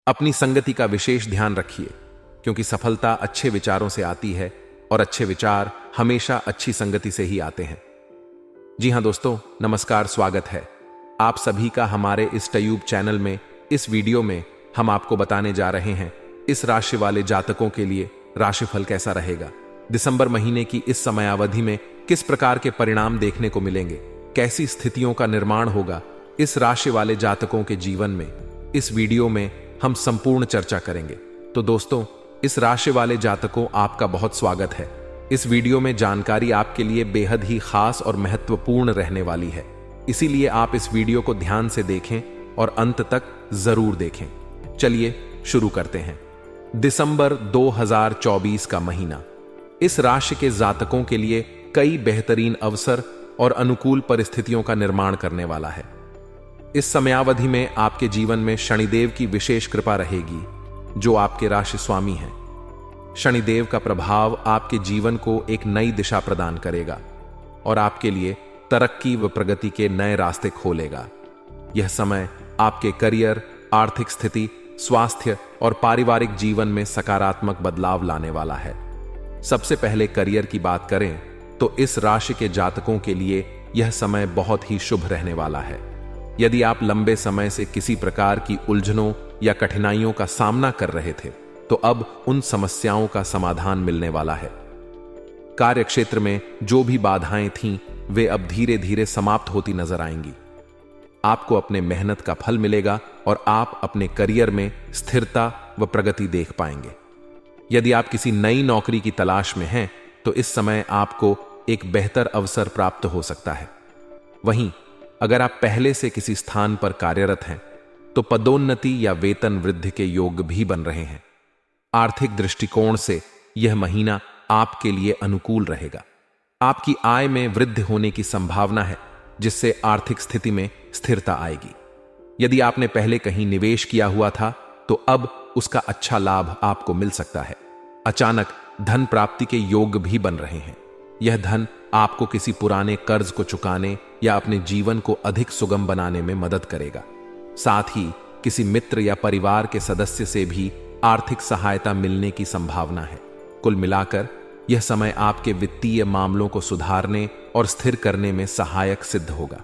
अपनी संगति का विशेष ध्यान रखिए, क्योंकि सफलता अच्छे विचारों से आती है और अच्छे विचार हमेशा अच्छी संगति से ही आते हैं। जी हां दोस्तों, नमस्कार, स्वागत है आप सभी का हमारे इस यूट्यूब चैनल में। इस वीडियो में हम आपको बताने जा रहे हैं इस राशि वाले जातकों के लिए राशिफल कैसा रहेगा। दिसंबर महीने की इस समयावधि में किस प्रकार के परिणाम देखने को मिलेंगे, कैसी स्थितियों का निर्माण होगा इस राशि वाले जातकों के जीवन में, इस वीडियो में हम संपूर्ण चर्चा करेंगे। तो दोस्तों, इस राशि वाले जातकों, आपका बहुत स्वागत है। इस वीडियो में जानकारी आपके लिए बेहद ही खास और महत्वपूर्ण रहने वाली है, इसीलिए आप इस वीडियो को ध्यान से देखें और अंत तक जरूर देखें। चलिए शुरू करते हैं। दिसंबर 2024 का महीना इस राशि के जातकों के लिए कई बेहतरीन अवसर और अनुकूल परिस्थितियों का निर्माण करने वाला है। इस समयावधि में आपके जीवन में शनिदेव की विशेष कृपा रहेगी, जो आपके राशि स्वामी हैं। शनिदेव का प्रभाव आपके जीवन को एक नई दिशा प्रदान करेगा और आपके लिए तरक्की व प्रगति के नए रास्ते खोलेगा। यह समय आपके करियर, आर्थिक स्थिति, स्वास्थ्य और पारिवारिक जीवन में सकारात्मक बदलाव लाने वाला है। सबसे पहले करियर की बात करें तो इस राशि के जातकों के लिए यह समय बहुत ही शुभ रहने वाला है। यदि आप लंबे समय से किसी प्रकार की उलझनों या कठिनाइयों का सामना कर रहे थे, तो अब उन समस्याओं का समाधान मिलने वाला है। कार्य क्षेत्र में जो भी बाधाएं थीं, वे अब धीरे धीरे समाप्त होती नजर आएंगी। आपको अपने मेहनत का फल मिलेगा और आप अपने करियर में स्थिरता व प्रगति देख पाएंगे। यदि आप किसी नई नौकरी की तलाश में हैं, तो इस समय आपको एक बेहतर अवसर प्राप्त हो सकता है। वहीं अगर आप पहले से किसी स्थान पर कार्यरत हैं, तो पदोन्नति या वेतन वृद्धि के योग भी बन रहे हैं। आर्थिक दृष्टिकोण से यह महीना आपके लिए अनुकूल रहेगा। आपकी आय में वृद्धि होने की संभावना है, जिससे आर्थिक स्थिति में स्थिरता आएगी। यदि आपने पहले कहीं निवेश किया हुआ था, तो अब उसका अच्छा लाभ आपको मिल सकता है। अचानक धन प्राप्ति के योग भी बन रहे हैं। यह धन आपको किसी पुराने कर्ज को चुकाने या अपने जीवन को अधिक सुगम बनाने में मदद करेगा। साथ ही किसी मित्र या परिवार के सदस्य से भी आर्थिक सहायता मिलने की संभावना है। कुल मिलाकर यह समय आपके वित्तीय मामलों को सुधारने और स्थिर करने में सहायक सिद्ध होगा।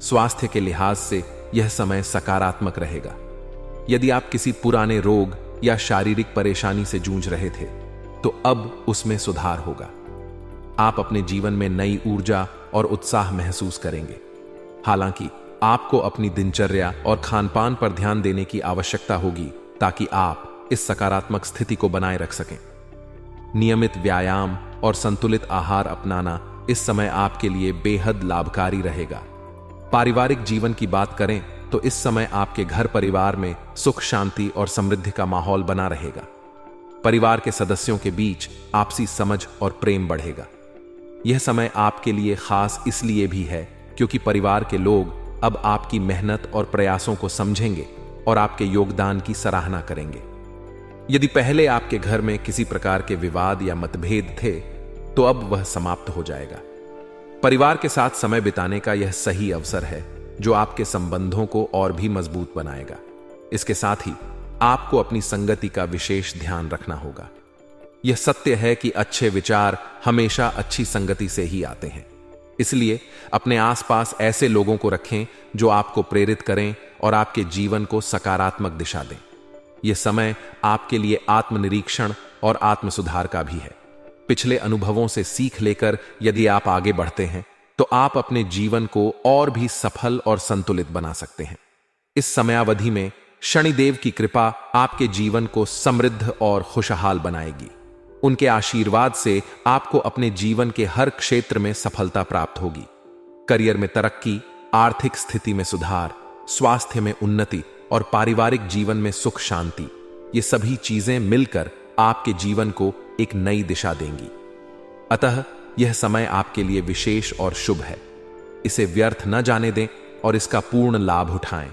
स्वास्थ्य के लिहाज से यह समय सकारात्मक रहेगा। यदि आप किसी पुराने रोग या शारीरिक परेशानी से जूझ रहे थे, तो अब उसमें सुधार होगा। आप अपने जीवन में नई ऊर्जा और उत्साह महसूस करेंगे। हालांकि आपको अपनी दिनचर्या और खानपान पर ध्यान देने की आवश्यकता होगी, ताकि आप इस सकारात्मक स्थिति को बनाए रख सकें। नियमित व्यायाम और संतुलित आहार अपनाना इस समय आपके लिए बेहद लाभकारी रहेगा। पारिवारिक जीवन की बात करें तो इस समय आपके घर परिवार में सुख, शांति और समृद्धि का माहौल बना रहेगा। परिवार के सदस्यों के बीच आपसी समझ और प्रेम बढ़ेगा। यह समय आपके लिए खास इसलिए भी है क्योंकि परिवार के लोग अब आपकी मेहनत और प्रयासों को समझेंगे और आपके योगदान की सराहना करेंगे। यदि पहले आपके घर में किसी प्रकार के विवाद या मतभेद थे, तो अब वह समाप्त हो जाएगा। परिवार के साथ समय बिताने का यह सही अवसर है, जो आपके संबंधों को और भी मजबूत बनाएगा। इसके साथ ही आपको अपनी संगति का विशेष ध्यान रखना होगा। यह सत्य है कि अच्छे विचार हमेशा अच्छी संगति से ही आते हैं। इसलिए अपने आसपास ऐसे लोगों को रखें जो आपको प्रेरित करें और आपके जीवन को सकारात्मक दिशा दें। यह समय आपके लिए आत्मनिरीक्षण और आत्म सुधार का भी है। पिछले अनुभवों से सीख लेकर यदि आप आगे बढ़ते हैं, तो आप अपने जीवन को और भी सफल और संतुलित बना सकते हैं। इस समयावधि में शनिदेव की कृपा आपके जीवन को समृद्ध और खुशहाल बनाएगी। उनके आशीर्वाद से आपको अपने जीवन के हर क्षेत्र में सफलता प्राप्त होगी। करियर में तरक्की, आर्थिक स्थिति में सुधार, स्वास्थ्य में उन्नति और पारिवारिक जीवन में सुख शांति, ये सभी चीजें मिलकर आपके जीवन को एक नई दिशा देंगी। अतः यह समय आपके लिए विशेष और शुभ है। इसे व्यर्थ न जाने दें और इसका पूर्ण लाभ उठाएं।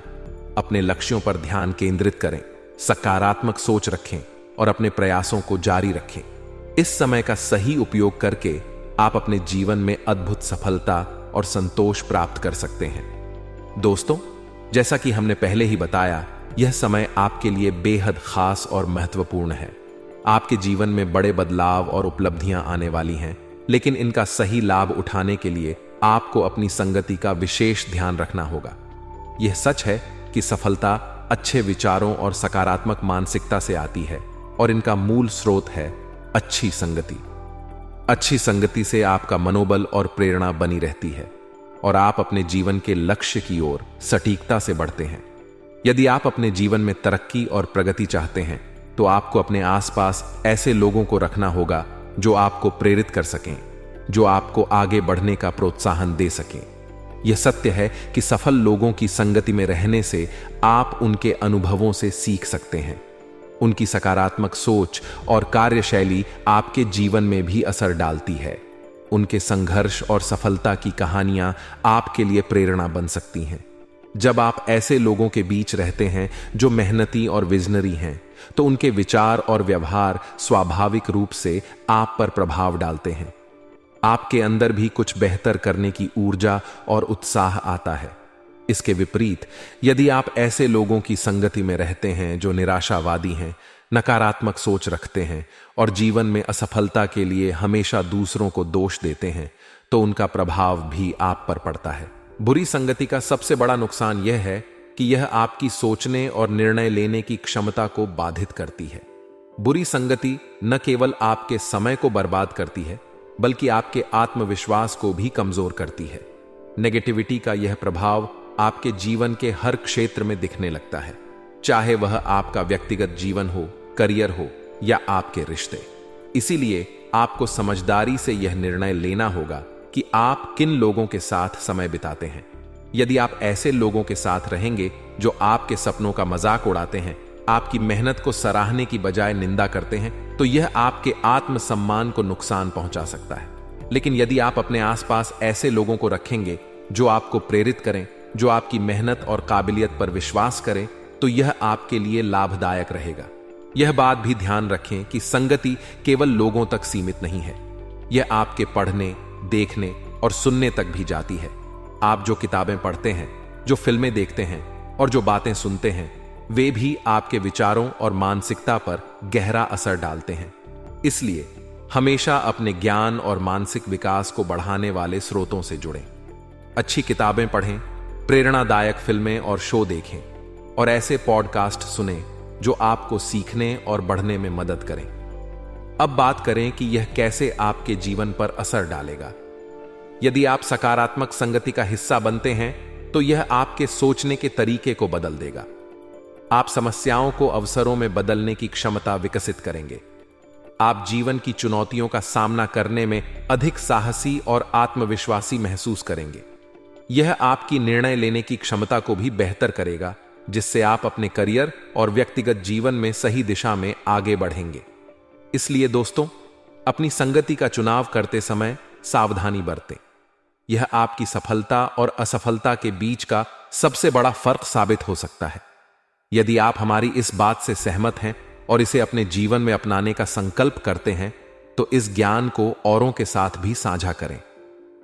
अपने लक्ष्यों पर ध्यान केंद्रित करें, सकारात्मक सोच रखें और अपने प्रयासों को जारी रखें। इस समय का सही उपयोग करके आप अपने जीवन में अद्भुत सफलता और संतोष प्राप्त कर सकते हैं। दोस्तों, जैसा कि हमने पहले ही बताया यह समय आपके लिए बेहद खास और महत्वपूर्ण है। आपके जीवन में बड़े बदलाव और उपलब्धियां आने वाली हैं, लेकिन इनका सही लाभ उठाने के लिए आपको अपनी संगति का विशेष ध्यान रखना होगा। यह सच है कि सफलता अच्छे विचारों और सकारात्मक मानसिकता से आती है और इनका मूल स्रोत है अच्छी संगति। अच्छी संगति से आपका मनोबल और प्रेरणा बनी रहती है और आप अपने जीवन के लक्ष्य की ओर सटीकता से बढ़ते हैं। यदि आप अपने जीवन में तरक्की और प्रगति चाहते हैं तो आपको अपने आसपास ऐसे लोगों को रखना होगा जो आपको प्रेरित कर सकें, जो आपको आगे बढ़ने का प्रोत्साहन दे सकें। यह सत्य है कि सफल लोगों की संगति में रहने से आप उनके अनुभवों से सीख सकते हैं। उनकी सकारात्मक सोच और कार्यशैली आपके जीवन में भी असर डालती है। उनके संघर्ष और सफलता की कहानियां आपके लिए प्रेरणा बन सकती हैं। जब आप ऐसे लोगों के बीच रहते हैं जो मेहनती और विजनरी हैं, तो उनके विचार और व्यवहार स्वाभाविक रूप से आप पर प्रभाव डालते हैं। आपके अंदर भी कुछ बेहतर करने की ऊर्जा और उत्साह आता है। इसके विपरीत यदि आप ऐसे लोगों की संगति में रहते हैं जो निराशावादी हैं, नकारात्मक सोच रखते हैं और जीवन में असफलता के लिए हमेशा दूसरों को दोष देते हैं, तो उनका प्रभाव भी आप पर पड़ता है। बुरी संगति का सबसे बड़ा नुकसान यह है कि यह आपकी सोचने और निर्णय लेने की क्षमता को बाधित करती है। बुरी संगति न केवल आपके समय को बर्बाद करती है, बल्कि आपके आत्मविश्वास को भी कमजोर करती है। नेगेटिविटी का यह प्रभाव आपके जीवन के हर क्षेत्र में दिखने लगता है, चाहे वह आपका व्यक्तिगत जीवन हो, करियर हो या आपके रिश्ते। इसीलिए आपको समझदारी से यह निर्णय लेना होगा कि आप किन लोगों के साथ समय बिताते हैं। यदि आप ऐसे लोगों के साथ रहेंगे जो आपके सपनों का मजाक उड़ाते हैं, आपकी मेहनत को सराहने की बजाय निंदा करते हैं, तो यह आपके आत्मसम्मान को नुकसान पहुंचा सकता है। लेकिन यदि आप अपने आसपास ऐसे लोगों को रखेंगे जो आपको प्रेरित करें, जो आपकी मेहनत और काबिलियत पर विश्वास करें, तो यह आपके लिए लाभदायक रहेगा। यह बात भी ध्यान रखें कि संगति केवल लोगों तक सीमित नहीं है, यह आपके पढ़ने, देखने और सुनने तक भी जाती है। आप जो किताबें पढ़ते हैं, जो फिल्में देखते हैं और जो बातें सुनते हैं, वे भी आपके विचारों और मानसिकता पर गहरा असर डालते हैं। इसलिए हमेशा अपने ज्ञान और मानसिक विकास को बढ़ाने वाले स्रोतों से जुड़ें। अच्छी किताबें पढ़ें, प्रेरणादायक फिल्में और शो देखें और ऐसे पॉडकास्ट सुनें जो आपको सीखने और बढ़ने में मदद करें। अब बात करें कि यह कैसे आपके जीवन पर असर डालेगा। यदि आप सकारात्मक संगति का हिस्सा बनते हैं, तो यह आपके सोचने के तरीके को बदल देगा। आप समस्याओं को अवसरों में बदलने की क्षमता विकसित करेंगे। आप जीवन की चुनौतियों का सामना करने में अधिक साहसी और आत्मविश्वासी महसूस करेंगे। यह आपकी निर्णय लेने की क्षमता को भी बेहतर करेगा, जिससे आप अपने करियर और व्यक्तिगत जीवन में सही दिशा में आगे बढ़ेंगे। इसलिए दोस्तों, अपनी संगति का चुनाव करते समय सावधानी बरतें। यह आपकी सफलता और असफलता के बीच का सबसे बड़ा फर्क साबित हो सकता है। यदि आप हमारी इस बात से सहमत हैं और इसे अपने जीवन में अपनाने का संकल्प करते हैं, तो इस ज्ञान को औरों के साथ भी साझा करें।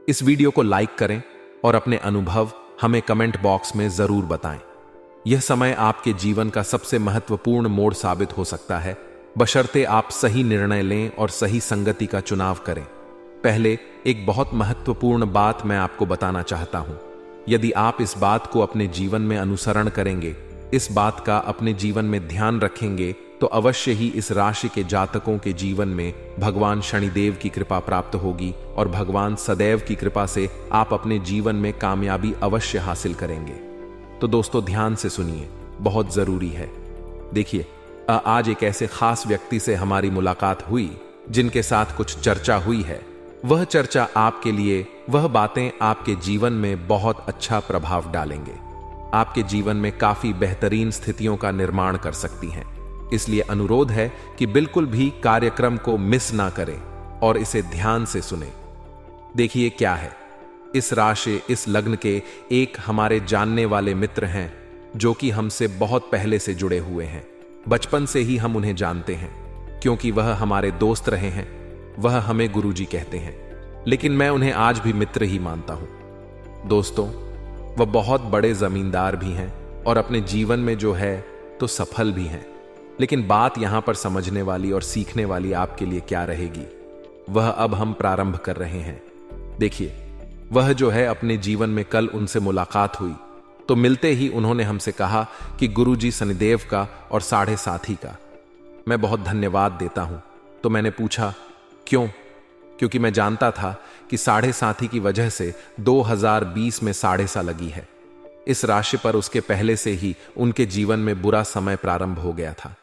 इस वीडियो को लाइक करें और अपने अनुभव हमें कमेंट बॉक्स में जरूर बताएं। यह समय आपके जीवन का सबसे महत्वपूर्ण मोड़ साबित हो सकता है, बशर्ते आप सही निर्णय लें और सही संगति का चुनाव करें। पहले एक बहुत महत्वपूर्ण बात मैं आपको बताना चाहता हूं। यदि आप इस बात को अपने जीवन में अनुसरण करेंगे, इस बात का अपने जीवन में ध्यान रखेंगे, तो अवश्य ही इस राशि के जातकों के जीवन में भगवान शनिदेव की कृपा प्राप्त होगी और भगवान सदैव की कृपा से आप अपने जीवन में कामयाबी अवश्य हासिल करेंगे। तो दोस्तों, ध्यान से सुनिए, बहुत जरूरी है। देखिए, आज एक ऐसे खास व्यक्ति से हमारी मुलाकात हुई जिनके साथ कुछ चर्चा हुई है। वह चर्चा आपके लिए, वह बातें आपके जीवन में बहुत अच्छा प्रभाव डालेंगे, आपके जीवन में काफी बेहतरीन स्थितियों का निर्माण कर सकती हैं। इसलिए अनुरोध है कि बिल्कुल भी कार्यक्रम को मिस ना करें और इसे ध्यान से सुनें। देखिए क्या है, इस राशि, इस लग्न के एक हमारे जानने वाले मित्र हैं जो कि हमसे बहुत पहले से जुड़े हुए हैं। बचपन से ही हम उन्हें जानते हैं, क्योंकि वह हमारे दोस्त रहे हैं। वह हमें गुरुजी कहते हैं, लेकिन मैं उन्हें आज भी मित्र ही मानता हूं। दोस्तों, वह बहुत बड़े जमींदार भी हैं और अपने जीवन में जो है तो सफल भी हैं। लेकिन बात यहां पर समझने वाली और सीखने वाली आपके लिए क्या रहेगी, वह अब हम प्रारंभ कर रहे हैं। देखिए, वह जो है अपने जीवन में कल उनसे मुलाकात हुई तो मिलते ही उन्होंने हमसे कहा कि गुरुजी शनिदेव का और साढ़े साथी का मैं बहुत धन्यवाद देता हूं। तो मैंने पूछा क्यों? क्योंकि मैं जानता था कि साढ़े साथी की वजह से 2020 में साढ़े सा लगी है। इस राशि पर उसके पहले से ही उनके जीवन में बुरा समय प्रारंभ हो गया था।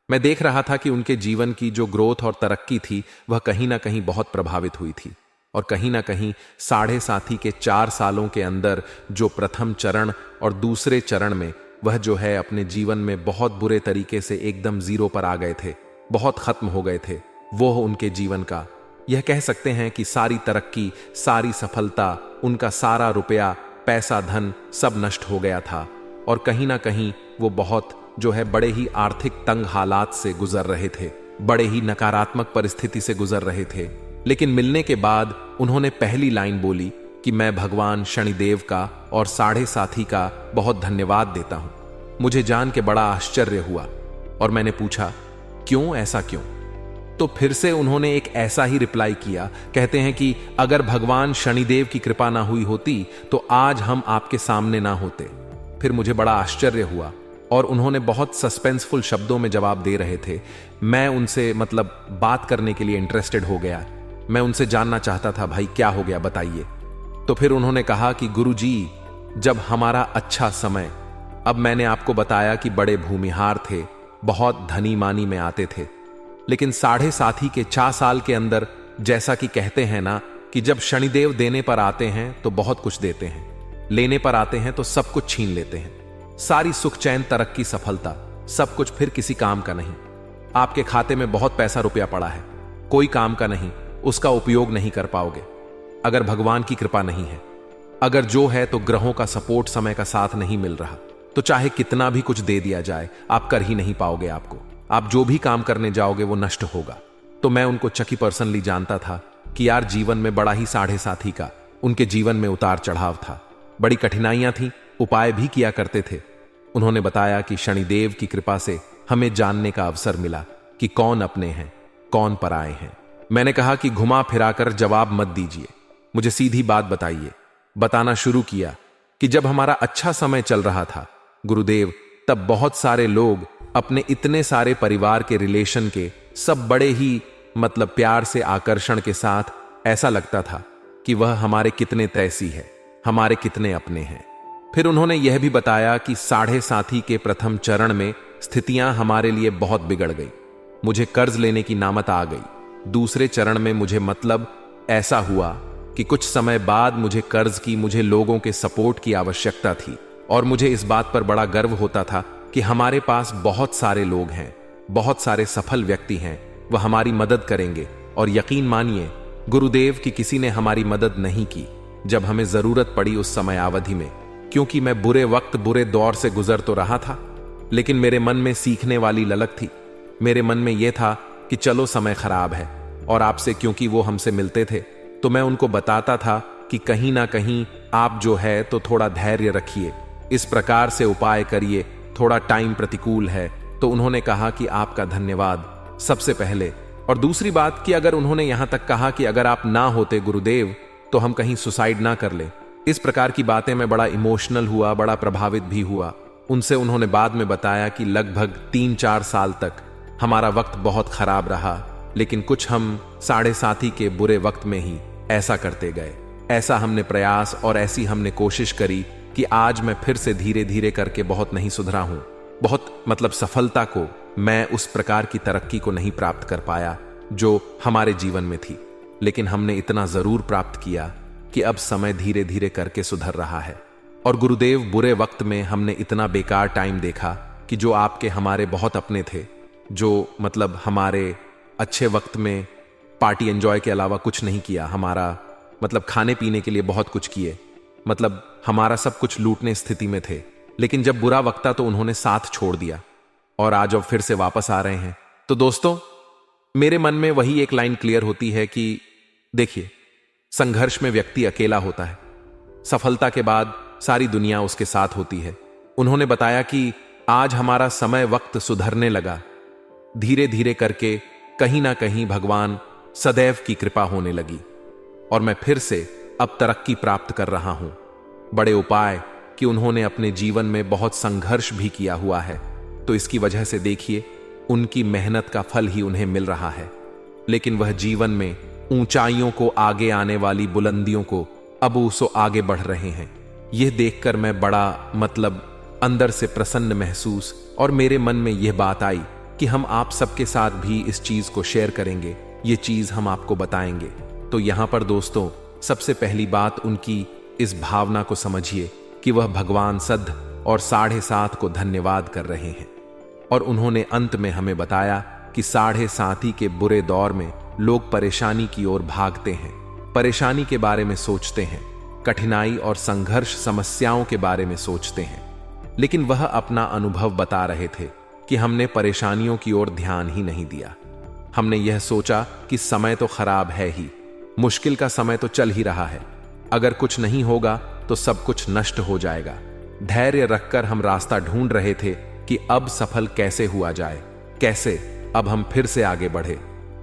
मैं देख रहा था कि उनके जीवन की जो ग्रोथ और तरक्की थी वह कहीं ना कहीं बहुत प्रभावित हुई थी, और कहीं ना कहीं साढ़े साथी के 4 सालों के अंदर जो प्रथम चरण और दूसरे चरण में वह जो है अपने जीवन में बहुत बुरे तरीके से एकदम जीरो पर आ गए थे, बहुत खत्म हो गए थे। वो उनके जीवन का यह कह सकते हैं कि सारी तरक्की, सारी सफलता, उनका सारा रुपया, पैसा, धन सब नष्ट हो गया था, और कहीं ना कहीं वो बहुत जो है बड़े ही आर्थिक तंग हालात से गुजर रहे थे, बड़े ही नकारात्मक परिस्थिति से गुजर रहे थे। लेकिन मिलने के बाद उन्होंने पहली लाइन बोली कि मैं भगवान शनिदेव का और साढ़े साथी का बहुत धन्यवाद देता हूं। मुझे जान के बड़ा आश्चर्य हुआ और मैंने पूछा क्यों, ऐसा क्यों? तो फिर से उन्होंने एक ऐसा ही रिप्लाई किया। कहते हैं कि अगर भगवान शनिदेव की कृपा ना हुई होती तो आज हम आपके सामने ना होते। फिर मुझे बड़ा आश्चर्य हुआ और उन्होंने बहुत सस्पेंसफुल शब्दों में जवाब दे रहे थे। मैं उनसे बात करने के लिए इंटरेस्टेड हो गया। मैं उनसे जानना चाहता था, भाई क्या हो गया, बताइए। तो फिर उन्होंने कहा कि गुरुजी, जब हमारा अच्छा समय, अब मैंने आपको बताया कि बड़े भूमिहार थे, बहुत धनी मानी में आते थे, लेकिन साढ़े साथी के 4 साल के अंदर जैसा कि कहते हैं ना कि जब शनिदेव देने पर आते हैं तो बहुत कुछ देते हैं, लेने पर आते हैं तो सब कुछ छीन लेते हैं। सारी सुख चैन, तरक्की, सफलता, सब कुछ फिर किसी काम का नहीं। आपके खाते में बहुत पैसा रुपया पड़ा है, कोई काम का नहीं, उसका उपयोग नहीं कर पाओगे अगर भगवान की कृपा नहीं है। अगर जो है तो ग्रहों का सपोर्ट, समय का साथ नहीं मिल रहा, तो चाहे कितना भी कुछ दे दिया जाए आप कर ही नहीं पाओगे। आप जो भी काम करने जाओगे वो नष्ट होगा। तो मैं उनको चकी पर्सनली जानता था कि यार जीवन में बड़ा ही साढ़े साथी का उनके जीवन में उतार चढ़ाव था, बड़ी कठिनाइयां थी, उपाय भी किया करते थे। उन्होंने बताया कि शनिदेव की कृपा से हमें जानने का अवसर मिला कि कौन अपने हैं, कौन पराए हैं। मैंने कहा कि घुमा फिराकर जवाब मत दीजिए, मुझे सीधी बात बताइए। बताना शुरू किया कि जब हमारा अच्छा समय चल रहा था गुरुदेव, तब बहुत सारे लोग अपने इतने सारे परिवार के रिलेशन के सब बड़े ही प्यार से, आकर्षण के साथ ऐसा लगता था कि वह हमारे कितने तैसी है, हमारे कितने अपने हैं। फिर उन्होंने यह भी बताया कि साढ़े साथी के प्रथम चरण में स्थितियां हमारे लिए बहुत बिगड़ गई, मुझे कर्ज लेने की नामत आ गई। दूसरे चरण में मुझे ऐसा हुआ कि कुछ समय बाद मुझे लोगों के सपोर्ट की आवश्यकता थी, और मुझे इस बात पर बड़ा गर्व होता था कि हमारे पास बहुत सारे लोग हैं, बहुत सारे सफल व्यक्ति हैं, वह हमारी मदद करेंगे। और यकीन मानिए गुरुदेव की किसी ने हमारी मदद नहीं की जब हमें जरूरत पड़ी उस समय अवधि में, क्योंकि मैं बुरे वक्त, बुरे दौर से गुजर तो रहा था, लेकिन मेरे मन में सीखने वाली ललक थी। मेरे मन में यह था कि चलो समय खराब है, और आपसे क्योंकि वो हमसे मिलते थे तो मैं उनको बताता था कि कहीं ना कहीं आप जो है तो थोड़ा धैर्य रखिए, इस प्रकार से उपाय करिए, थोड़ा टाइम प्रतिकूल है। तो उन्होंने कहा कि आपका धन्यवाद सबसे पहले। और दूसरी बात कि अगर उन्होंने यहां तक कहा कि अगर आप ना होते गुरुदेव तो हम कहीं सुसाइड ना कर ले। इस प्रकार की बातें मैं बड़ा इमोशनल हुआ, बड़ा प्रभावित भी हुआ। उनसे उन्होंने बाद में बताया कि लगभग 3-4 साल तक हमारा वक्त बहुत खराब रहा, लेकिन कुछ हम साढ़े साथी के बुरे वक्त में ही ऐसा करते गए, ऐसा हमने प्रयास और ऐसी हमने कोशिश करी कि आज मैं फिर से धीरे धीरे करके बहुत नहीं सुधरा हूं। बहुत सफलता को, मैं उस प्रकार की तरक्की को नहीं प्राप्त कर पाया जो हमारे जीवन में थी, लेकिन हमने इतना जरूर प्राप्त किया कि अब समय धीरे धीरे करके सुधर रहा है। और गुरुदेव, बुरे वक्त में हमने इतना बेकार टाइम देखा कि जो आपके हमारे बहुत अपने थे, जो हमारे अच्छे वक्त में पार्टी एंजॉय के अलावा कुछ नहीं किया, हमारा खाने पीने के लिए बहुत कुछ किए, हमारा सब कुछ लूटने स्थिति में थे, लेकिन जब बुरा वक्त था तो उन्होंने साथ छोड़ दिया, और आज अब फिर से वापस आ रहे हैं। तो दोस्तों, मेरे मन में वही एक लाइन क्लियर होती है कि देखिए, संघर्ष में व्यक्ति अकेला होता है, सफलता के बाद सारी दुनिया उसके साथ होती है, उन्होंने बताया कि आज हमारा समय वक्त सुधरने लगा। धीरे धीरे करके कहीं ना कहीं भगवान सदैव की कृपा होने लगी और मैं फिर से अब तरक्की प्राप्त कर रहा हूं। बड़े उपाय कि उन्होंने अपने जीवन में बहुत संघर्ष भी किया हुआ है, तो इसकी वजह से देखिए उनकी मेहनत का फल ही उन्हें मिल रहा है। लेकिन वह जीवन में ऊंचाइयों को आगे आने वाली बुलंदियों को अब उसो आगे बढ़ रहे हैं। यह देखकर मैं बड़ा अंदर से प्रसन्न महसूस और मेरे मन में यह बात आई कि हम आप सबके साथ भी इस चीज को शेयर करेंगे, ये चीज हम आपको बताएंगे। तो यहां पर दोस्तों सबसे पहली बात उनकी इस भावना को समझिए कि वह भगवान सद्ध और 7.5 को धन्यवाद कर रहे हैं। और उन्होंने अंत में हमें बताया कि 7.5 के बुरे दौर में लोग परेशानी की ओर भागते हैं, परेशानी के बारे में सोचते हैं, कठिनाई और संघर्ष समस्याओं के बारे में सोचते हैं। लेकिन वह अपना अनुभव बता रहे थे कि हमने परेशानियों की ओर ध्यान ही नहीं दिया। हमने यह सोचा कि समय तो खराब है ही, मुश्किल का समय तो चल ही रहा है, अगर कुछ नहीं होगा तो सब कुछ नष्ट हो जाएगा। धैर्य रखकर हम रास्ता ढूंढ रहे थे कि अब सफल कैसे हुआ जाए, कैसे अब हम फिर से आगे बढ़े।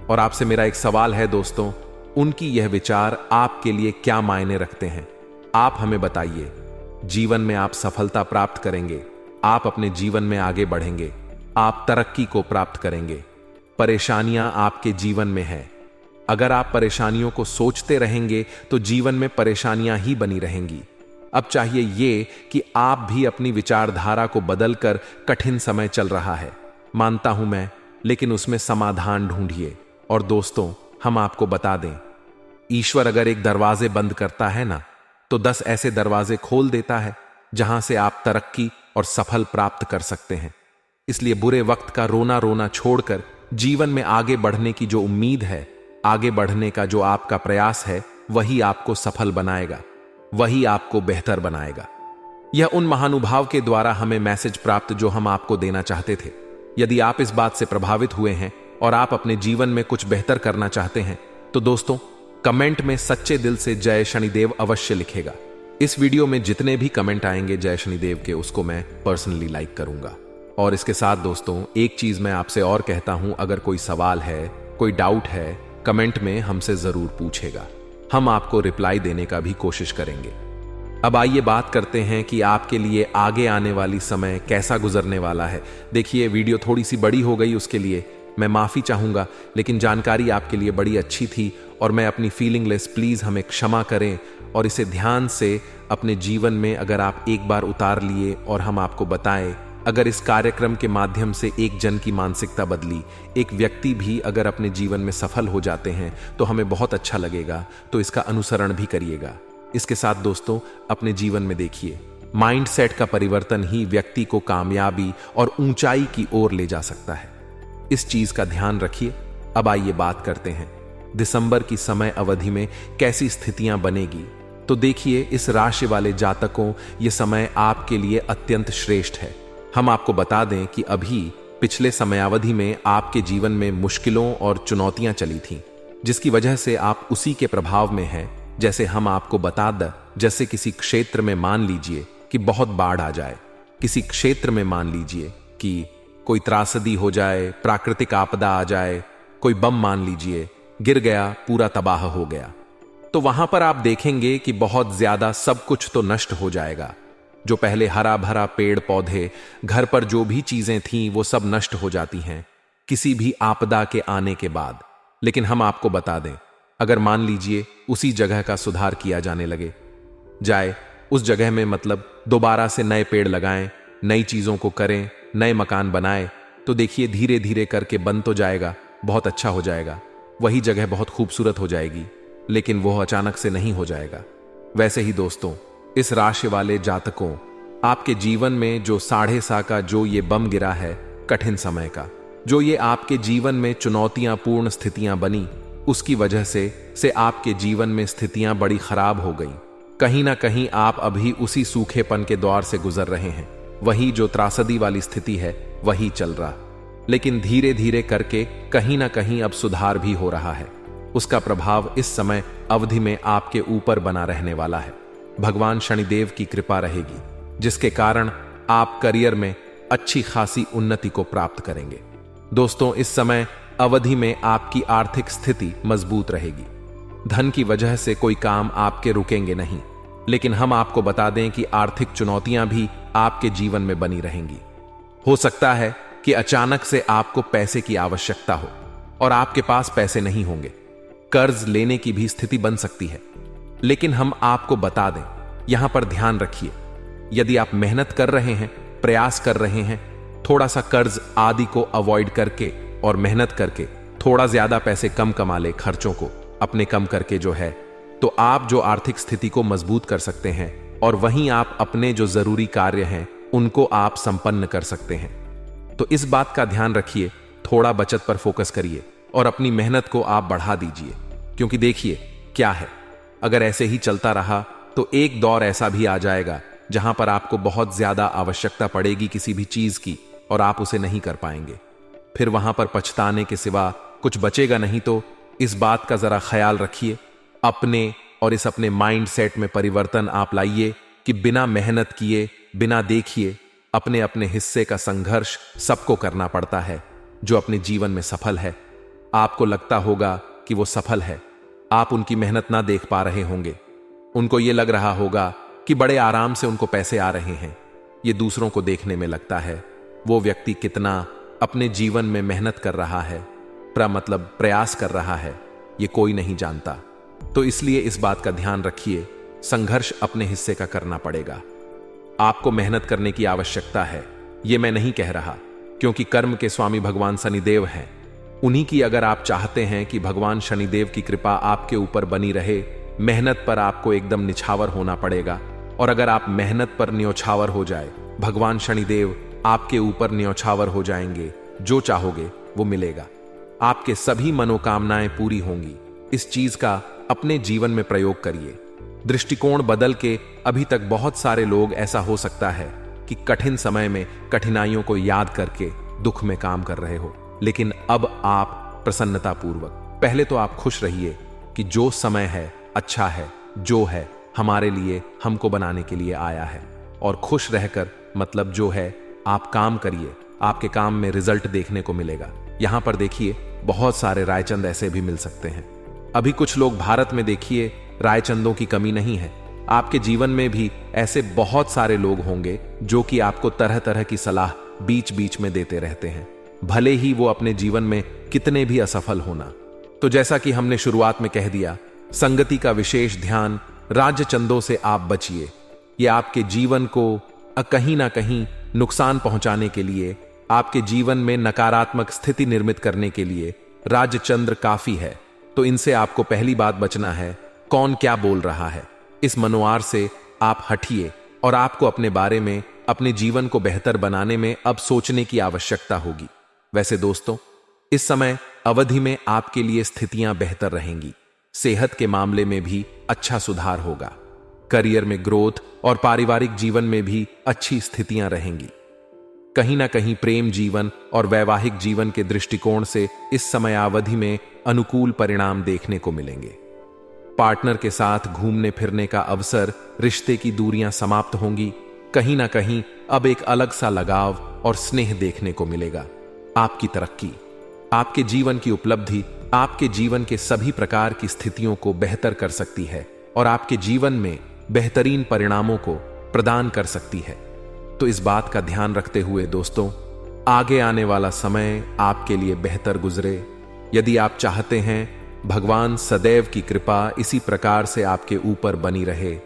और आपसे मेरा एक सवाल है दोस्तों, उनकी यह विचार आपके लिए क्या मायने रखते हैं? आप हमें बताइए। जीवन में आप सफलता प्राप्त करेंगे, आप अपने जीवन में आगे बढ़ेंगे, आप तरक्की को प्राप्त करेंगे। परेशानियां आपके जीवन में हैं। अगर आप परेशानियों को सोचते रहेंगे तो जीवन में परेशानियां ही बनी रहेंगी। अब चाहिए ये कि आप भी अपनी विचारधारा को बदलकर, कठिन समय चल रहा है, मानता हूं मैं, लेकिन उसमें समाधान ढूंढिए। और दोस्तों हम आपको बता दें, ईश्वर अगर एक दरवाजे बंद करता है ना, तो 10 ऐसे दरवाजे खोल देता है जहां से आप तरक्की और सफल प्राप्त कर सकते हैं। इसलिए बुरे वक्त का रोना रोना छोड़कर जीवन में आगे बढ़ने की जो उम्मीद है, आगे बढ़ने का जो आपका प्रयास है, वही आपको सफल बनाएगा, वही आपको बेहतर बनाएगा। यह उन महानुभाव के द्वारा हमें मैसेज प्राप्त जो हम आपको देना चाहते थे। यदि आप इस बात से प्रभावित हुए हैं और आप अपने जीवन में कुछ बेहतर करना चाहते हैं, तो दोस्तों कमेंट में सच्चे दिल से जय शनिदेव अवश्य लिखेगा। इस वीडियो में जितने भी कमेंट आएंगे जय शनिदेव के, उसको मैं पर्सनली लाइक करूंगा। और इसके साथ दोस्तों एक चीज मैं आपसे और कहता हूं, अगर कोई सवाल है, कोई डाउट है, कमेंट में हमसे जरूर पूछेगा, हम आपको रिप्लाई देने का भी कोशिश करेंगे। अब आइए बात करते हैं कि आपके लिए आगे आने वाली समय कैसा गुजरने वाला है। देखिए वीडियो थोड़ी सी बड़ी हो गई, उसके लिए मैं माफी चाहूंगा, लेकिन जानकारी आपके लिए बड़ी अच्छी थी और मैं अपनी फीलिंग लेस, प्लीज हमें क्षमा करें। और इसे ध्यान से अपने जीवन में अगर आप एक बार उतार लिए और हम आपको बताएं, अगर इस कार्यक्रम के माध्यम से एक जन की मानसिकता बदली, एक व्यक्ति भी अगर अपने जीवन में सफल हो जाते हैं, तो हमें बहुत अच्छा लगेगा। तो इसका अनुसरण भी करिएगा। इसके साथ दोस्तों अपने जीवन में देखिए, माइंडसेट का परिवर्तन ही व्यक्ति को कामयाबी और ऊंचाई की ओर ले जा सकता है। इस चीज का ध्यान रखिए। अब आइए बात करते हैं दिसंबर की समय अवधि में कैसी स्थितियां बनेगी। तो देखिए इस राशि वाले जातकों, ये समय आपके लिए अत्यंत श्रेष्ठ है। हम आपको बता दें कि अभी पिछले समयावधि में आपके जीवन में मुश्किलों और चुनौतियां चली थीं, जिसकी वजह से आप उसी के प्रभाव में हैं। जैसे हम आपको बता दें, जैसे किसी क्षेत्र में मान लीजिए कि बहुत बाढ़ आ जाए, किसी क्षेत्र में मान लीजिए कि कोई त्रासदी हो जाए, प्राकृतिक आपदा आ जाए, कोई बम मान लीजिए गिर गया, पूरा तबाह हो गया, तो वहां पर आप देखेंगे कि बहुत ज्यादा सब कुछ तो नष्ट हो जाएगा। जो पहले हरा भरा पेड़ पौधे, घर पर जो भी चीजें थीं, वो सब नष्ट हो जाती हैं किसी भी आपदा के आने के बाद। लेकिन हम आपको बता दें, अगर मान लीजिए उसी जगह का सुधार किया जाने लगे जाए, उस जगह में दोबारा से नए पेड़ लगाएं, नई चीजों को करें, नए मकान बनाएं, तो देखिए धीरे धीरे करके बन तो जाएगा, बहुत अच्छा हो जाएगा, वही जगह बहुत खूबसूरत हो जाएगी। लेकिन वो अचानक से नहीं हो जाएगा। वैसे ही दोस्तों इस राशि वाले जातकों, आपके जीवन में जो 7.5 का जो ये बम गिरा है, कठिन समय का जो ये आपके जीवन में चुनौतियां पूर्ण स्थितियां बनी, उसकी वजह से आपके जीवन में स्थितियां बड़ी खराब हो गई। कहीं ना कहीं आप अभी उसी सूखेपन के दौर से गुजर रहे हैं, वही जो त्रासदी वाली स्थिति है वही चल रहा। लेकिन धीरे धीरे करके कहीं ना कहीं अब सुधार भी हो रहा है। उसका प्रभाव इस समय अवधि में आपके ऊपर बना रहने वाला है। भगवान शनिदेव की कृपा रहेगी, जिसके कारण आप करियर में अच्छी खासी उन्नति को प्राप्त करेंगे। दोस्तों, इस समय अवधि में आपकी आर्थिक स्थिति मजबूत रहेगी। धन की वजह से कोई काम आपके रुकेंगे नहीं, लेकिन हम आपको बता दें कि आर्थिक चुनौतियां भी आपके जीवन में बनी रहेंगी। हो सकता है कि अचानक से आपको पैसे की आवश्यकता हो और आपके पास पैसे नहीं होंगे। कर्ज लेने की भी स्थिति बन सकती है, लेकिन हम आपको बता दें, यहां पर ध्यान रखिए, यदि आप मेहनत कर रहे हैं, प्रयास कर रहे हैं, थोड़ा सा कर्ज आदि को अवॉइड करके और मेहनत करके थोड़ा ज्यादा पैसे कम कमा ले, खर्चों को अपने कम करके जो है, तो आप जो आर्थिक स्थिति को मजबूत कर सकते हैं और वहीं आप अपने जो जरूरी कार्य हैं उनको आप संपन्न कर सकते हैं। तो इस बात का ध्यान रखिए, थोड़ा बचत पर फोकस करिए और अपनी मेहनत को आप बढ़ा दीजिए, क्योंकि देखिए क्या है, अगर ऐसे ही चलता रहा तो एक दौर ऐसा भी आ जाएगा जहां पर आपको बहुत ज्यादा आवश्यकता पड़ेगी किसी भी चीज की और आप उसे नहीं कर पाएंगे। फिर वहां पर पछताने के सिवा कुछ बचेगा नहीं। तो इस बात का जरा ख्याल रखिए अपने, और इस अपने माइंड सेट में परिवर्तन आप लाइए कि बिना मेहनत किए, बिना देखिए, अपने अपने हिस्से का संघर्ष सबको करना पड़ता है। जो अपने जीवन में सफल है, आपको लगता होगा कि वो सफल है, आप उनकी मेहनत ना देख पा रहे होंगे। उनको ये लग रहा होगा कि बड़े आराम से उनको पैसे आ रहे हैं। ये दूसरों को देखने में लगता है वो व्यक्ति कितना अपने जीवन में मेहनत कर रहा है, मतलब प्रयास कर रहा है, ये कोई नहीं जानता। तो इसलिए इस बात का ध्यान रखिए, संघर्ष अपने हिस्से का करना पड़ेगा। आपको मेहनत करने की आवश्यकता है, ये मैं नहीं कह रहा, क्योंकि कर्म के स्वामी भगवान शनिदेव हैं। उन्हीं की अगर आप चाहते हैं कि भगवान शनिदेव की कृपा आपके ऊपर बनी रहे, मेहनत पर आपको एकदम निछावर होना पड़ेगा। और अगर आप मेहनत पर न्योछावर हो जाए, भगवान शनिदेव आपके ऊपर न्योछावर हो जाएंगे। जो चाहोगे वो मिलेगा, आपके सभी मनोकामनाएं पूरी होंगी। इस चीज का अपने जीवन में प्रयोग करिए। दृष्टिकोण बदल के अभी तक बहुत सारे लोग, ऐसा हो सकता है कि कठिन समय में कठिनाइयों को याद करके दुख में काम कर रहे हो, लेकिन अब आप प्रसन्नता पूर्वक, पहले तो आप खुश रहिए कि जो समय है अच्छा है, जो है हमारे लिए, हमको बनाने के लिए आया है। और खुश रहकर मतलब जो है आप काम करिए, आपके काम में रिजल्ट देखने को मिलेगा। यहां पर देखिए बहुत सारे रायचंद ऐसे भी मिल सकते हैं। अभी कुछ लोग भारत में देखिए रायचंदों की कमी नहीं है। आपके जीवन में भी ऐसे बहुत सारे लोग होंगे जो कि आपको तरह तरह की सलाह बीच बीच में देते रहते हैं, भले ही वो अपने जीवन में कितने भी असफल होना। तो जैसा कि हमने शुरुआत में कह दिया, संगति का विशेष ध्यान, राज्य चंदों से आप बचिए। ये आपके जीवन को कहीं ना कहीं नुकसान पहुंचाने के लिए, आपके जीवन में नकारात्मक स्थिति निर्मित करने के लिए राज्य चंद्र काफी है। तो इनसे आपको पहली बात बचना है। कौन क्या बोल रहा है, इस मनोवार से आप हटिए और आपको अपने बारे में, अपने जीवन को बेहतर बनाने में अब सोचने की आवश्यकता होगी। वैसे दोस्तों, इस समय अवधि में आपके लिए स्थितियां बेहतर रहेंगी। सेहत के मामले में भी अच्छा सुधार होगा। करियर में ग्रोथ और पारिवारिक जीवन में भी अच्छी स्थितियां रहेंगी। कहीं ना कहीं प्रेम जीवन और वैवाहिक जीवन के दृष्टिकोण से इस समयावधि में अनुकूल परिणाम देखने को मिलेंगे। पार्टनर के साथ घूमने फिरने का अवसर, रिश्ते की दूरियां समाप्त होंगी। कहीं ना कहीं अब एक अलग सा लगाव और स्नेह देखने को मिलेगा। आपकी तरक्की, आपके जीवन की उपलब्धि आपके जीवन के सभी प्रकार की स्थितियों को बेहतर कर सकती है और आपके जीवन में बेहतरीन परिणामों को प्रदान कर सकती है। तो इस बात का ध्यान रखते हुए दोस्तों, आगे आने वाला समय आपके लिए बेहतर गुजरे। यदि आप चाहते हैं भगवान सदैव की कृपा इसी प्रकार से आपके ऊपर बनी रहे,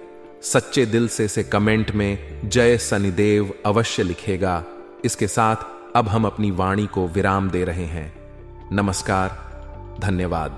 सच्चे दिल से कमेंट में जय शनिदेव अवश्य लिखेगा। इसके साथ अब हम अपनी वाणी को विराम दे रहे हैं। नमस्कार, धन्यवाद।